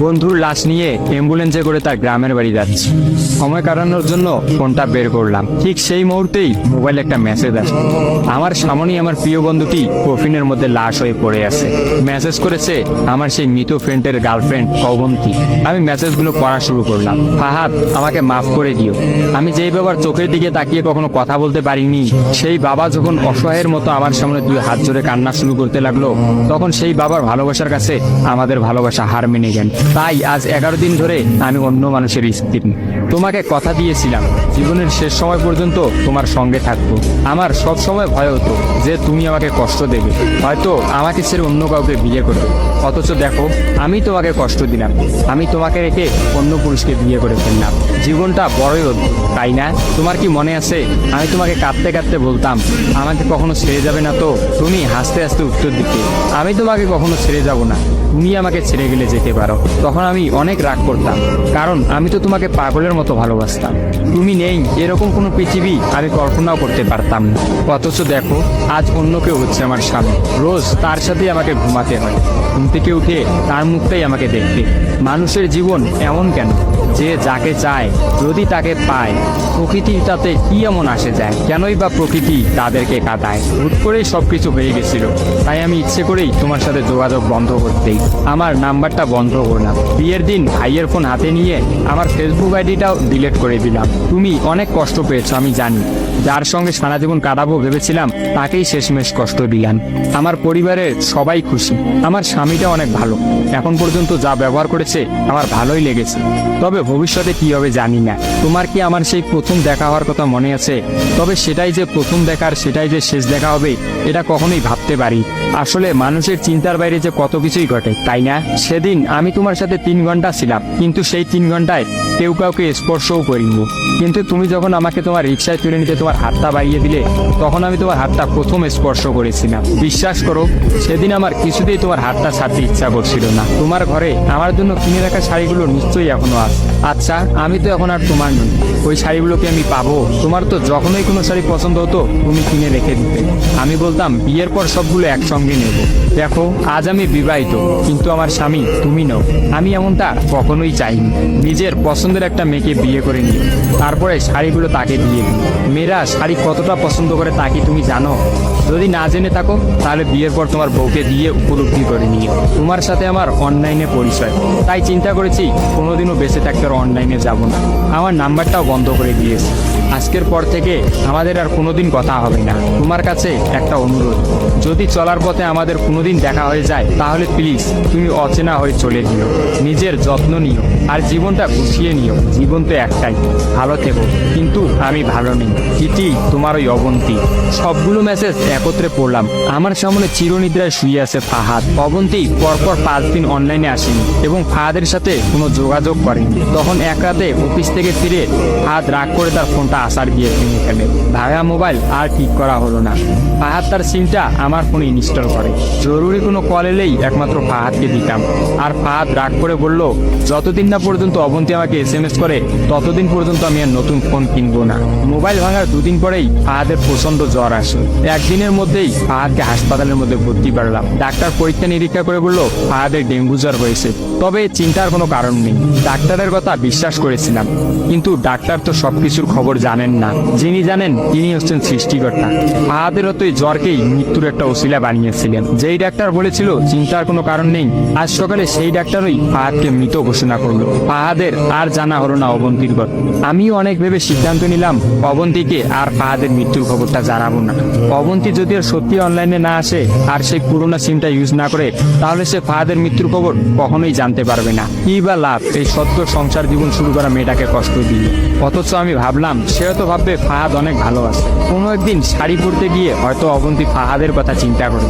বন্ধুর লাশ নিয়ে অ্যাম্বুলেন্সে করে তার গ্রামের বাড়ি যাচ্ছি। সময় কাটানোর জন্য ফোনটা বের করলাম। ঠিক সেই মুহূর্তেই মোবাইলে একটা মেসেজ আসে। আমার সামনেই আমার প্রিয় বন্ধুটি কফিনের মধ্যে লাশ হয়ে পড়ে আছে। মেসেজ করেছে আমার সেই মৃত ফ্রেন্ডের গার্লফ্রেন্ড অবন্তী। আমি মেসেজগুলো পড়া শুরু করলাম। ফাহাদ, আমাকে মাফ করে দিও। আমি যেই বাবার চোখের দিকে তাকিয়ে কখনো কথা বলতে পারিনি, সেই বাবা যখন অসহায়ের মতো আমার সামনে দুই হাত জোরে কান্না শুরু করতে লাগলো, তখন সেই বাবার ভালোবাসার কাছে আমাদের ভালোবাসা হার মেনে গেল। তাই আজ 11 দিন ধরে আমি অন্য মানুষের স্ত্রী। তোমাকে কথা দিয়েছিলাম জীবনের শেষ সময় পর্যন্ত তোমার সঙ্গে থাকবো। আমার সব সময় ভয় হতো যে তুমি আমাকে কষ্ট দেবে, হয়তো আমাকে ছেড়ে অন্য কাউকে বিয়ে করবে। অথচ দেখো, আমি তোমাকে কষ্ট দিলাম, আমি তোমাকে রেখে অন্য পুরুষকে বিয়ে করে ফেললাম। জীবনটা বড়ই অদ্ভুত, তাই না? তোমার কি মনে আছে আমি তোমাকে কাঁদতে কাঁদতে বলতাম আমাকে কখনো ছেড়ে যাবে না? তো তুমি হাসতে হাসতে উত্তর দিতে, আমি তোমাকে কখনো ছেড়ে যাব না, তুমি আমাকে ছেড়ে গেলে যেতে পারো। তখন আমি অনেক রাগ করতাম, কারণ আমি তো তোমাকে পাগলের মতো ভালোবাসতাম। তুমি নেই এরকম কোনো পৃথিবী আমি কল্পনাও করতে পারতাম না। অথচ দেখো, আজ অন্য কেউ হচ্ছে আমার স্বামী। রোজ তার সাথেই আমাকে ঘুমাতে হয়, ঘুম থেকে উঠে তার মুখটাই আমাকে দেখতে। মানুষের জীবন এমন কেন যে যাকে চায় যদি তাকে পায়? প্রকৃতি তাতে কি এমন আসে যায়? কেনই বা প্রকৃতি তাদেরকে কাঁদায়? হুট করেই সবকিছু হয়ে গেছিল, তাই আমি ইচ্ছে করেই তোমার সাথে যোগাযোগ বন্ধ করতেই আমার নাম্বারটা বন্ধ করলাম। বিয়ের দিন ভাইয়ের ফোন হাতে নিয়ে আমার ফেসবুক আইডিটাও ডিলিট করে দিলাম। তুমি অনেক কষ্ট পেয়েছো আমি জানি, যার সঙ্গে সারা জীবন কাটাবো ভেবেছিলাম তাকেই শেষমেশ কষ্ট দিলাম। আমার পরিবারের সবাই খুশি, আমার স্বামীটা অনেক ভালো, এখন পর্যন্ত যা ব্যবহার করেছে আমার ভালোই লেগেছে। তবে ভবিষ্যতে কি হবে জানি না। তোমার কি আমার সেই প্রথম দেখা হওয়ার কথা মনে আছে? তবে সেটাই যে প্রথম দেখার, সেটাই যে শেষ দেখা হবে, এটা কখনোই ভাবতে পারি। আসলে মানুষের চিন্তার বাইরে যে কত কিছুই ঘটে, তাই না? সেদিন আমি তোমার সাথে 3 ঘন্টা ছিলাম, কিন্তু সেই 3 ঘন্টায় কেউ কাউকে স্পর্শও করিনি। কিন্তু তুমি যখন আমাকে তোমার রিক্সায় তুলে নিতে তোমার হাতটা বাড়িয়ে দিলে, তখন আমি তোমার হাতটা প্রথম স্পর্শ করেছিলাম। বিশ্বাস করো, সেদিন আমার কিছুতেই তোমার হাতটা ছাড়তে ইচ্ছা করছিল না। তোমার ঘরে আমার জন্য কিনে রাখা শাড়িগুলো নিশ্চয়ই এখনো আছে। আচ্ছা, আমি তো এখন আর তোমার নই, ওই শাড়িগুলোকে আমি পাবো? তোমার তো যখনই কোনো শাড়ি পছন্দ হতো তুমি কিনে রেখে দিতে, আমি বলতাম বিয়ের পর সবগুলো একসঙ্গে নেব। দেখো, আজ আমি বিবাহিত, কিন্তু আমার স্বামী তুমি নও। আমি এমনটা কখনোই চাইনি। নিজের পছন্দের একটা মেয়েকে বিয়ে করে নিয়ে তারপরে শাড়িগুলো তাকে দিয়ে দিই। মেয়েরা শাড়ি কতটা পছন্দ করে তা কি তুমি জানো? যদি না জেনে থাকো তাহলে বিয়ের পর তোমার বউকে দিয়ে উপলব্ধি করে নিও। তোমার সাথে আমার অনলাইনে পরিচয়, তাই চিন্তা করেছি কোনোদিনও বেঁচে থাকতে আর অনলাইনে যাব না। আমার নাম্বারটাও বন্ধ করে দিয়েছি। আজকের পর থেকে আমাদের আর কোনোদিন কথা হবে না। তোমার কাছে একটা অনুরোধ, যদি চলার পথে আমাদের কোনোদিন দেখা হয়ে যায় তাহলে প্লিজ তুমি অচেনা হয়ে চলে দিও। নিজের যত্ন নিও আর জীবনটা গুছিয়ে নিও। জীবন তো একটাই, ভালো থেকো। কিন্তু আমি ভালো নেই। ইতি, তোমার ওই অবন্তী। সবগুলো মেসেজ একত্রে পড়লাম। আমার সামনে চিরনিদ্রায় শুয়ে আছে ফাহাদ। অবন্তী পরপর 5 দিন অনলাইনে আসেনি এবং ফাহাদের সাথে কোনো যোগাযোগ করেনি। তখন এক রাতে অফিস থেকে ফিরে ফাহাদ রাগ করে তার ফোনটা আসার গিয়ে ভেঙে ফেলে। ভাঙা মোবাইল আর ঠিক করা হলো না। ফাহাদ তার সিমটা আমার ফোনে ইনস্টল করে। জরুরি কোনো কল এলেই একমাত্র ফাহাদকে দিতাম। আর ফাহাদ রাগ করে বলল, যতদিন না পর্যন্ত অবন্তী আমাকে SMS করে ততদিন পর্যন্ত আমি আর নতুন ফোন কিনবো না। মোবাইল ভাঙার 2 দিন পরেই ফাহাদের প্রচন্ড জ্বর আসে। একদিনের মধ্যেই ফাহাদকে হাসপাতালের মধ্যে ভর্তি করলাম। ডাক্তার পরীক্ষা নিরীক্ষা করে বলল ফাহাদের ডেঙ্গু জ্বর হয়েছে। তবে চিন্তার কোনো কারণ নেই, ডাক্তারের কথা বিশ্বাস করেছিলাম। কিন্তু ডাক্তার তো সবকিছুর খবর জানেন না, যিনি জানেন তিনি হচ্ছেন সৃষ্টিকর্তা। ফাহাদের হতো এই জ্বরকেই মৃত্যুর একটা ওসিলা বানিয়েছিলেন। যেই ডাক্তার বলেছিল চিন্তার কোনো কারণ নেই, আজ সকালে সেই ডাক্তারই ফাহাদকে মৃত ঘোষণা করলো। ফাহাদের আর জানা হলো না অবন্তীর কথা। আমিও অনেক ভেবে সিদ্ধান্ত নিলাম অবন্তীকে আর ফাহাদের মৃত্যুর খবরটা জানাবো না। অবন্তী যদি আর সত্যি অনলাইনে না আসে আর সেই পুরোনো সিমটা ইউজ না করে, তাহলে সে ফাহাদের মৃত্যুর খবর কখনোই জানতে পারবে না। কি বা লাভ এই সত্য সংসার জীবন শুরু করা মেয়েটাকে কষ্ট দিয়ে? অথচ আমি ভাবলাম সে হয়তো ভাববে ফাহাদ অনেক ভালো আছে। কোনো একদিন শাড়ি পরতে গিয়ে হয়তো অবন্তী ফাহাদের কথা চিন্তা করে।